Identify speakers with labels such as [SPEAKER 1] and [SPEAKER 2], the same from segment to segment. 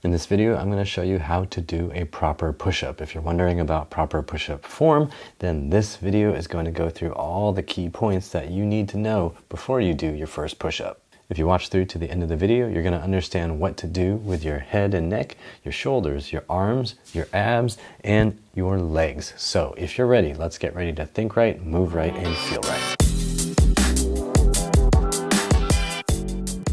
[SPEAKER 1] In this video, I'm going to show you how to do a proper push-up. If you're wondering about proper push-up form, then this video is going to go through all the key points that you need to know before you do your first push-up. If you watch through to the end of the video, you're going to understand what to do with your head and neck, your shoulders, your arms, your abs, and your legs. So if you're ready, let's get ready to think right, move right, and feel right.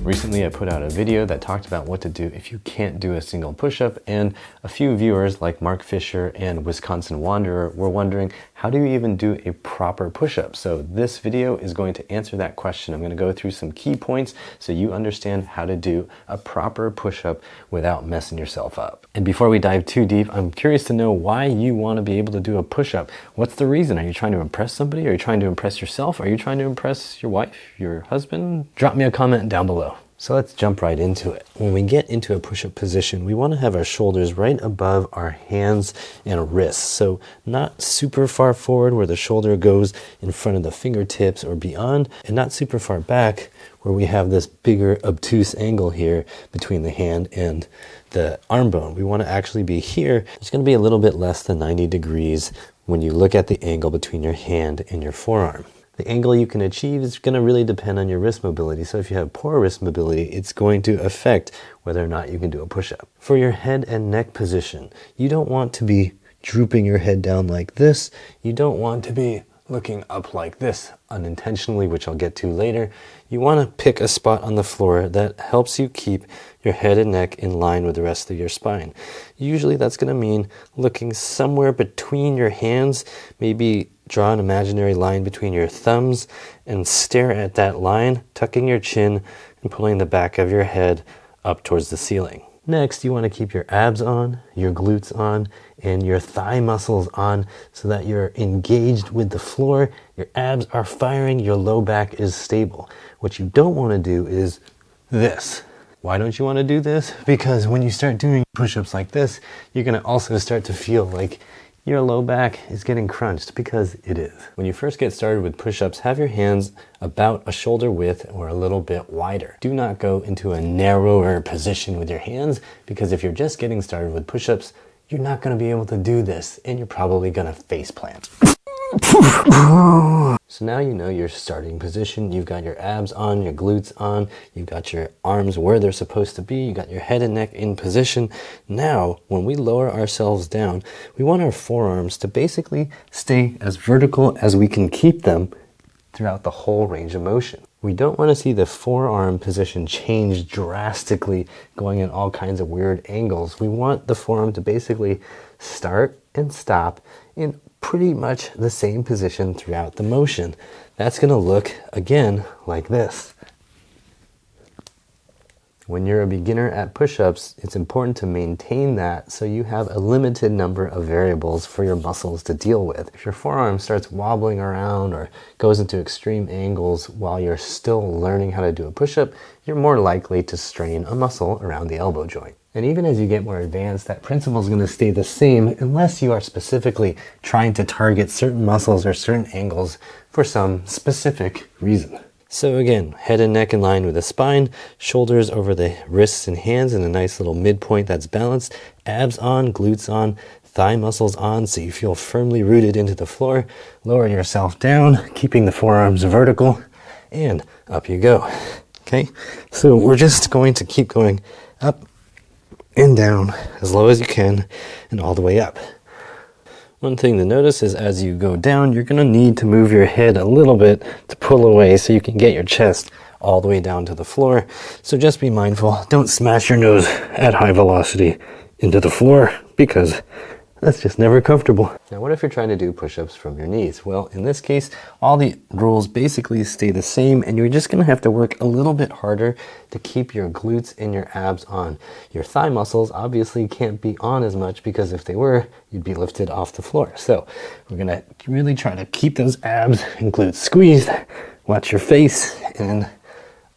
[SPEAKER 1] Recently, I put out a video that talked about what to do if you can't do a single push-up, and a few viewers like Mark Fisher and Wisconsin Wanderer were wondering, how do you even do a proper push-up? So this video is going to answer that question. I'm going to go through some key points so you understand how to do a proper push-up without messing yourself up. And before we dive too deep, I'm curious to know why you want to be able to do a push-up. What's the reason? Are you trying to impress somebody? Are you trying to impress yourself? Are you trying to impress your wife, your husband? Drop me a comment down below. So let's jump right into it. When we get into a push-up position, we want to have our shoulders right above our hands and wrists. So not super far forward where the shoulder goes in front of the fingertips or beyond, and not super far back where we have this bigger obtuse angle here between the hand and the arm bone. We want to actually be here. It's going to be a little bit less than 90 degrees when you look at the angle between your hand and your forearm. The angle you can achieve is going to really depend on your wrist mobility. So if you have poor wrist mobility, it's going to affect whether or not you can do a push-up. For your head and neck position, you don't want to be drooping your head down like this. You don't want to be looking up like this unintentionally, which I'll get to later. You want to pick a spot on the floor that helps you keep your head and neck in line with the rest of your spine. Usually that's going to mean looking somewhere between your hands, maybe draw an imaginary line between your thumbs and stare at that line, tucking your chin and pulling the back of your head up towards the ceiling. Next, you want to keep your abs on, your glutes on, and your thigh muscles on so that you're engaged with the floor, your abs are firing, your low back is stable. What you don't want to do is this. Why don't you want to do this? Because when you start doing push-ups like this, you're going to also start to feel like your low back is getting crunched, because it is. When you first get started with push-ups, have your hands about a shoulder width or a little bit wider. Do not go into a narrower position with your hands, because if you're just getting started with push-ups, you're not going to be able to do this, and you're probably going to face plant. So now you know your starting position. You've got your abs on, your glutes on, you've got your arms where they're supposed to be, you got your head and neck in position. Now, when we lower ourselves down, we want our forearms to basically stay as vertical as we can keep them throughout the whole range of motion. We don't want to see the forearm position change drastically, going in all kinds of weird angles. We want the forearm to basically start and stop in pretty much the same position throughout the motion. That's going to look, again, like this. When you're a beginner at push-ups, it's important to maintain that so you have a limited number of variables for your muscles to deal with. If your forearm starts wobbling around or goes into extreme angles while you're still learning how to do a push-up, you're more likely to strain a muscle around the elbow joint. And even as you get more advanced, that principle is going to stay the same unless you are specifically trying to target certain muscles or certain angles for some specific reason. So again, head and neck in line with the spine, shoulders over the wrists and hands in a nice little midpoint that's balanced, abs on, glutes on, thigh muscles on so you feel firmly rooted into the floor. Lower yourself down, keeping the forearms vertical, and up you go. Okay, so we're just going to keep going up and down as low as you can and all the way up. One thing to notice is as you go down, you're going to need to move your head a little bit to pull away so you can get your chest all the way down to the floor. So just be mindful. Don't smash your nose at high velocity into the floor, because that's just never comfortable. Now, what if you're trying to do push-ups from your knees? Well, in this case, all the rules basically stay the same, and you're just going to have to work a little bit harder to keep your glutes and your abs on. Your thigh muscles obviously can't be on as much, because if they were, you'd be lifted off the floor. So we're going to really try to keep those abs and glutes squeezed. Watch your face, and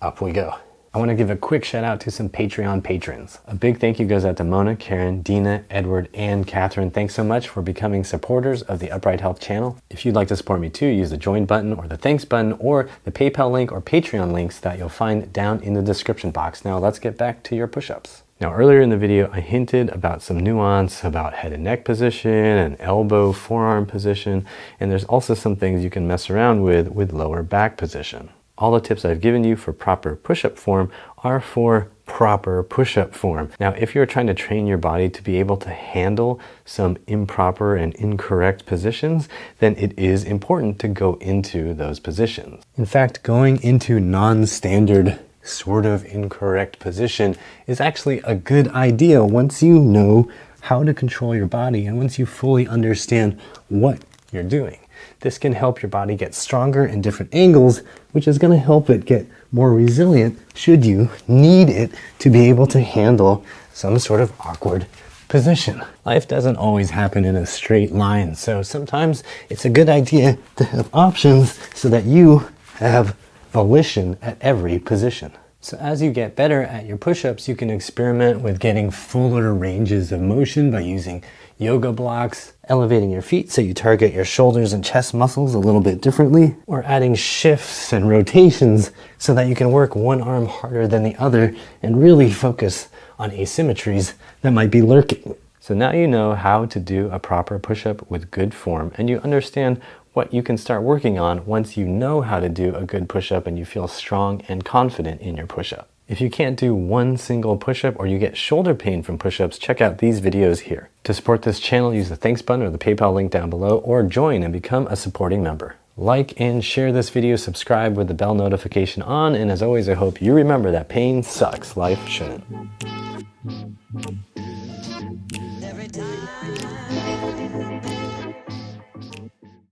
[SPEAKER 1] up we go. I want to give a quick shout out to some Patreon patrons. A big thank you goes out to Mona, Karen, Dina, Edward, and Catherine. Thanks so much for becoming supporters of the Upright Health channel. If you'd like to support me too, use the join button or the thanks button or the PayPal link or Patreon links that you'll find down in the description box. Now let's get back to your push-ups. Now, earlier in the video, I hinted about some nuance about head and neck position and elbow forearm position, and there's also some things you can mess around with lower back position. All the tips I've given you for proper push-up form are for proper push-up form. Now, if you're trying to train your body to be able to handle some improper and incorrect positions, then it is important to go into those positions. In fact, going into non-standard sort of incorrect position is actually a good idea once you know how to control your body and once you fully understand what you're doing. This can help your body get stronger in different angles, which is going to help it get more resilient should you need it to be able to handle some sort of awkward position. Life doesn't always happen in a straight line, so sometimes it's a good idea to have options so that you have volition at every position. So as you get better at your push-ups, you can experiment with getting fuller ranges of motion by using yoga blocks, elevating your feet so you target your shoulders and chest muscles a little bit differently, or adding shifts and rotations so that you can work one arm harder than the other and really focus on asymmetries that might be lurking. So now you know how to do a proper push-up with good form, and you understand what you can start working on once you know how to do a good push-up and you feel strong and confident in your push-up. If you can't do one single push-up or you get shoulder pain from push-ups, check out these videos here. To support this channel, use the thanks button or the PayPal link down below, or join and become a supporting member. Like and share this video, subscribe with the bell notification on, and as always, I hope you remember that pain sucks, life shouldn't.